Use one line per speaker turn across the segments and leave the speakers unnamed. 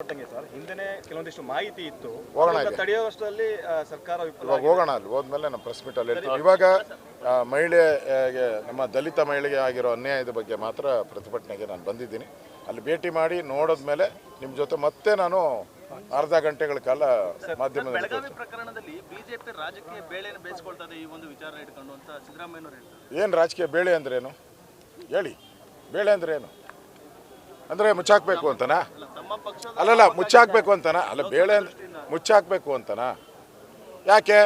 Sir ಹಿಂದೆನೇ ಕೆಲವೊಂದಿಷ್ಟು ಮಾಹಿತಿ ಇತ್ತು,
ತಡೆಯುವಷ್ಟರಲ್ಲಿ
ಸರ್ಕಾರ
ಇವಾಗ ಹೋಗೋಣ ಅಲ್ಲಿ ಹೋದ್ಮೇಲೆ ನಮ್ಮ ಪ್ರೆಸ್ ಮೀಟ್ ಅಲ್ಲಿ ಹೇಳ್ತೀವಿ. ಇವಾಗ ಮಹಿಳೆಗೆ ನಮ್ಮ ದಲಿತ ಮಹಿಳೆಗೆ ಆಗಿರೋ ಅನ್ಯಾಯದ ಬಗ್ಗೆ ಮಾತ್ರ ಪ್ರತಿಭಟನೆಗೆ ನಾನು ಬಂದಿದ್ದೀನಿ. ಅಲ್ಲಿ ಭೇಟಿ ಮಾಡಿ ನೋಡಿದ್ಮೇಲೆ ನಿಮ್ಮ ಜೊತೆ ಮತ್ತೆ ನಾನು ಅರ್ಧ ಗಂಟೆಗಳ ಕಾಲ ಮಾಧ್ಯಮದಲ್ಲಿ
ಪ್ರಕರಣದಲ್ಲಿ ಬಿಜೆಪಿ ರಾಜಕೀಯ ಬೇಳೆಯನ್ನು ಬೇಯಿಸಿಕೊಳ್ತಾ ಇದೆ ಈ ಒಂದು ವಿಚಾರ ಇಟ್ಕೊಂಡು ಅಂತ ಸಿದ್ದರಾಮಯ್ಯನವರು ಹೇಳ್ತಾರೆ.
ಏನು ರಾಜಕೀಯ ಬೇಳೆ ಅಂದ್ರೇನು ಹೇಳಿ? ಬೇಳೆ ಅಂದ್ರೆ ಏನು ಅಂದರೆ ಮುಚ್ಚಾಕ್ಬೇಕು ಅಂತನಾ? ಅಲ್ಲಲ್ಲ, ಮುಚ್ಚಾಕ್ಬೇಕು ಅಂತನಾ? ಅಲ್ಲ, ಬೇಳೆ ಮುಚ್ಚಾಕ್ಬೇಕು ಅಂತನಾ? ಯಾಕೆ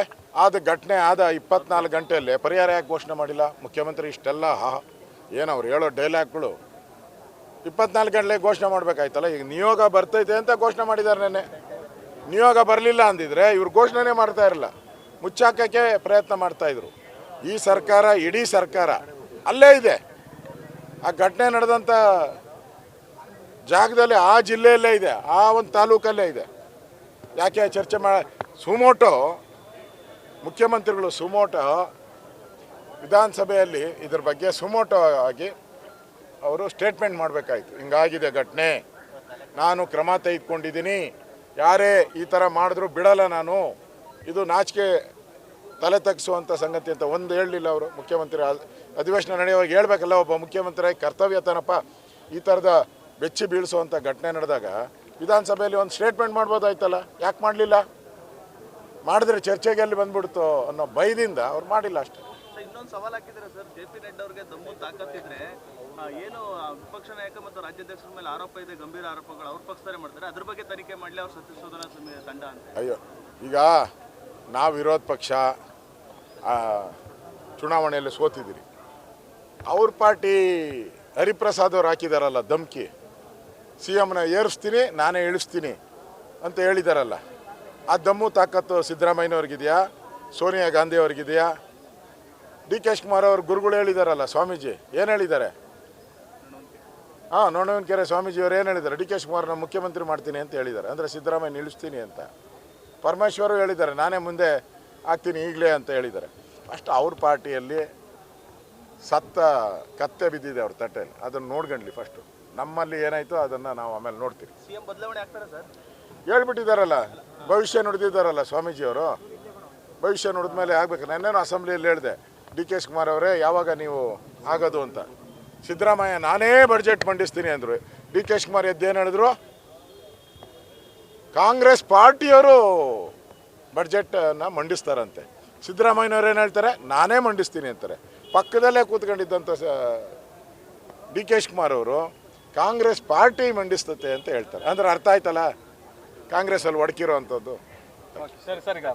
ಆದ ಘಟನೆ ಆದ 24 ಗಂಟೆಯಲ್ಲೇ ಪರಿಹಾರ ಯಾಕೆ ಘೋಷಣೆ ಮಾಡಿಲ್ಲ ಮುಖ್ಯಮಂತ್ರಿ? ಇಷ್ಟೆಲ್ಲ ಏನು ಅವ್ರು ಹೇಳೋ ಡೈಲಾಗ್ಗಳು 24 ಗಂಟೆ ಘೋಷಣೆ ಮಾಡಬೇಕಾಯ್ತಲ್ಲ. ಈಗ ನಿಯೋಗ ಬರ್ತೈತೆ ಅಂತ ಘೋಷಣೆ ಮಾಡಿದ್ದಾರೆ. ನೆನ್ನೆ ನಿಯೋಗ ಬರಲಿಲ್ಲ ಅಂದಿದ್ರೆ ಇವ್ರು ಘೋಷಣೆ ಮಾಡ್ತಾ ಇರಲಿಲ್ಲ, ಮುಚ್ಚಾಕಕ್ಕೆ ಪ್ರಯತ್ನ ಮಾಡ್ತಾಯಿದ್ರು. ಈ ಸರ್ಕಾರ, ಇಡೀ ಸರ್ಕಾರ ಅಲ್ಲೇ ಇದೆ. ಆ ಘಟನೆ ನಡೆದಂಥ ಜಾಗದಲ್ಲಿ, ಆ ಜಿಲ್ಲೆಯಲ್ಲೇ ಇದೆ, ಆ ಒಂದು ತಾಲೂಕಲ್ಲೇ ಇದೆ. ಯಾಕೆ ಚರ್ಚೆ ಸುಮೋಟೋ ಮುಖ್ಯಮಂತ್ರಿಗಳು ಸುಮೋಟೋ ವಿಧಾನಸಭೆಯಲ್ಲಿ ಇದ್ರ ಬಗ್ಗೆ ಸುಮೋಟೋ ಆಗಿ ಅವರು ಸ್ಟೇಟ್ಮೆಂಟ್ ಮಾಡಬೇಕಾಯ್ತು. ಹಿಂಗಾಗಿದೆ ಘಟನೆ, ನಾನು ಕ್ರಮ ತೆಗೆದುಕೊಂಡಿದ್ದೀನಿ, ಯಾರೇ ಈ ಥರ ಮಾಡಿದ್ರು ಬಿಡಲ್ಲ ನಾನು, ಇದು ನಾಚಿಕೆ ತಲೆ ತಗ್ಸುವಂಥ ಸಂಗತಿ ಅಂತ ಒಂದು ಹೇಳಲಿಲ್ಲ ಅವರು. ಮುಖ್ಯಮಂತ್ರಿ ಅಧಿವೇಶನ ನಡೆಯುವಾಗ ಹೇಳ್ಬೇಕಲ್ಲ, ಒಬ್ಬ ಮುಖ್ಯಮಂತ್ರಿ ಕರ್ತವ್ಯ ತಾನಪ್ಪ. ಈ ಥರದ ಬೆಚ್ಚಿ ಬೀಳಿಸುವಂಥ ಘಟನೆ ನಡೆದಾಗ ವಿಧಾನಸಭೆಯಲ್ಲಿ ಒಂದು ಸ್ಟೇಟ್ಮೆಂಟ್ ಮಾಡ್ಬೋದಾಯ್ತಲ್ಲ, ಯಾಕೆ ಮಾಡಲಿಲ್ಲ? ಮಾಡಿದ್ರೆ ಚರ್ಚೆಗೆ ಅಲ್ಲಿ ಬಂದ್ಬಿಡ್ತು ಅನ್ನೋ ಭಯದಿಂದ ಅವ್ರು ಮಾಡಿಲ್ಲ ಅಷ್ಟೇ.
ಇನ್ನೊಂದು ಸವಾಲು ಹಾಕಿದ್ರೆ ಸರ್, ಜೆ.ಪಿ. ನಡ್ಡಾ ಅವರಿಗೆ ದಮ್ಮು ತಾಕತ್ತಿದ್ರೆ ಏನು ವಿಪಕ್ಷ ನಾಯಕ ಮತ್ತು ರಾಜ್ಯಾಧ್ಯಕ್ಷರ ಮೇಲೆ ಆರೋಪ ಇದೆ, ಗಂಭೀರ ಆರೋಪಗಳು ಅವ್ರ ಪಕ್ಷದವರೇ ಮಾಡ್ತಾರೆ, ಅದ್ರ ಬಗ್ಗೆ ತನಿಖೆ ಮಾಡಲಿ ಅವ್ರ ಸತ್ಯಶೋಧನಾ ತಂಡ ಅಂತ.
ಅಯ್ಯೋ, ಈಗ ನಾವು ವಿರೋಧ ಪಕ್ಷ ಚುನಾವಣೆಯಲ್ಲಿ ಸೋತಿದ್ದೀರಿ. ಅವ್ರ ಪಾರ್ಟಿ ಹರಿಪ್ರಸಾದ್ ಅವ್ರು ಹಾಕಿದಾರಲ್ಲ ಧಮ್ಕಿ, CMನ ಏರಿಸ್ತೀನಿ ನಾನೇ ಇಳಿಸ್ತೀನಿ ಅಂತ ಹೇಳಿದಾರಲ್ಲ, ಆ ದಮ್ಮು ತಾಕತ್ತು ಸಿದ್ದರಾಮಯ್ಯನವ್ರಿಗಿದೆಯಾ? ಸೋನಿಯಾ ಗಾಂಧಿ ಅವ್ರಿಗಿದೆಯಾ? DK ಶಿವಕುಮಾರ್ ಅವ್ರ ಗುರುಗಳು ಹೇಳಿದಾರಲ್ಲ, ಸ್ವಾಮೀಜಿ ಏನು ಹೇಳಿದ್ದಾರೆ? ನೋಣವನಕೆರೆ ಸ್ವಾಮೀಜಿಯವರು ಏನು ಹೇಳಿದ್ದಾರೆ? DK ಶಿವಕುಮಾರ್ನ ಮುಖ್ಯಮಂತ್ರಿ ಮಾಡ್ತೀನಿ ಅಂತ ಹೇಳಿದ್ದಾರೆ, ಅಂದರೆ ಸಿದ್ದರಾಮಯ್ಯ ನಿಲ್ಲಿಸ್ತೀನಿ ಅಂತ. ಪರಮೇಶ್ವರು ಹೇಳಿದ್ದಾರೆ, ನಾನೇ ಮುಂದೆ ಆಗ್ತೀನಿ ಈಗಲೇ ಅಂತ ಹೇಳಿದ್ದಾರೆ. ಅಷ್ಟು ಅವ್ರ ಪಾರ್ಟಿಯಲ್ಲಿ ಸತ್ತ ಕತ್ತೆ ಬಿದ್ದಿದೆ ಅವ್ರ ತಟ್ಟೆಯಲ್ಲಿ, ಅದನ್ನು ನೋಡ್ಕೊಂಡ್ಲಿ ಫಸ್ಟು. ನಮ್ಮಲ್ಲಿ ಏನಾಯಿತು ಅದನ್ನು ನಾವು ಆಮೇಲೆ ನೋಡ್ತೀವಿ.
CM ಬದಲಾವಣೆ ಆಗ್ತಾರೆ ಸರ್
ಹೇಳ್ಬಿಟ್ಟಿದ್ದಾರಲ್ಲ, ಭವಿಷ್ಯ ನುಡಿದಿದ್ದಾರಲ್ಲ ಸ್ವಾಮೀಜಿಯವರು. ಭವಿಷ್ಯ ನುಡಿದ ಮೇಲೆ ಆಗಬೇಕು. ನನ್ನೇನು ಅಸೆಂಬ್ಲಿಯಲ್ಲಿ ಹೇಳಿದೆ, DK ಶಿವಕುಮಾರ್ ಅವರೇ ಯಾವಾಗ ನೀವು ಆಗೋದು ಅಂತ. ಸಿದ್ದರಾಮಯ್ಯ ನಾನೇ ಬಡ್ಜೆಟ್ ಮಂಡಿಸ್ತೀನಿ ಅಂದರು. DK ಶಿವಕುಮಾರ್ ಎದ್ದೇನು ಹೇಳಿದ್ರು? ಕಾಂಗ್ರೆಸ್ ಪಾರ್ಟಿಯವರು ಬಡ್ಜೆಟನ್ನು ಮಂಡಿಸ್ತಾರಂತೆ. ಸಿದ್ದರಾಮಯ್ಯನವ್ರು ಏನು ಹೇಳ್ತಾರೆ? ನಾನೇ ಮಂಡಿಸ್ತೀನಿ ಅಂತಾರೆ. ಪಕ್ಕದಲ್ಲೇ ಕೂತ್ಕೊಂಡಿದ್ದಂಥ DK ಶಿವಕುಮಾರ್ ಅವರು ಕಾಂಗ್ರೆಸ್ ಪಾರ್ಟಿ ಮಂಡಿಸ್ತತೆ ಅಂತ ಹೇಳ್ತಾರೆ. ಅಂದ್ರೆ ಅರ್ಥ ಆಯ್ತಲ್ಲ, ಕಾಂಗ್ರೆಸ್ಸಲ್ಲಿ ಒಡಕಿರೋ ಅಂಥದ್ದು.
ಸರಿ ಸರ್. ಈಗ